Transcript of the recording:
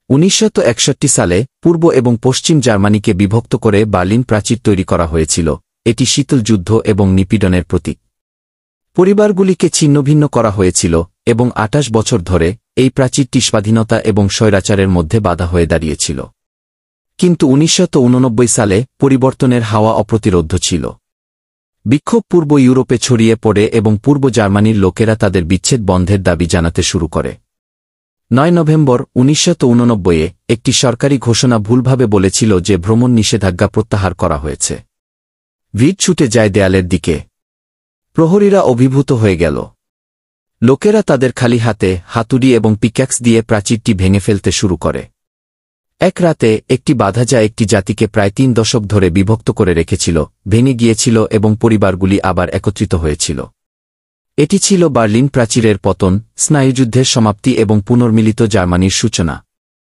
1961 সালে পূর্ব এবং পশ্চিম জার্মানিকে বিভক্ত করে বার্লিন প্রাচীর তৈরি করা হয়েছিল। এটি শীতল যুদ্ধ এবং নিপীড়নের প্রতীক। পরিবারগুলিকে ছিন্নভিন্ন করা হয়েছিল এবং 28 বছর ধরে এই প্রাচীরটি স্বাধীনতা এবং স্বৈরাচারের মধ্যে বাধা হয়ে দাঁড়িয়েছিল। কিন্তু 1989 সালে পরিবর্তনের হাওয়া অপ্রতিরোধ্য ছিল। বিক্ষোভ পূর্ব ইউরোপে ছড়িয়ে পড়ে এবং পূর্ব জার্মানির লোকেরা তাদের বিচ্ছেদ বন্ধের দাবি জানাতে শুরু করে। 9 নভেম্বর 1989 একটি সরকারি ঘোষণা ভুলভাবে বলেছিল যে ভ্রমণ নিষেধাজ্ঞা প্রত্যাহার করা হয়েছে। ভিড় ছুটে যায় দেয়ালের দিকে। প্রহরীরা অভিভূত হয়ে গেল। লোকেরা তাদের খালি হাতে হাতুড়ি এবং পিক্যাক্স দিয়ে প্রাচীরটি ভেঙে ফেলতে শুরু করে। এক রাতে একটি বাধা যা একটি জাতিকে প্রায় 3 দশক ধরে বিভক্ত করে রেখেছিল ভেঙে গিয়েছিল এবং পরিবারগুলি আবার একত্রিত হয়েছিল। এটি ছিল বার্লিন প্রাচীরের পতন, স্নায়ুযুদ্ধের সমাপ্তি এবং পুনর্মিলিত জার্মানির সূচনা।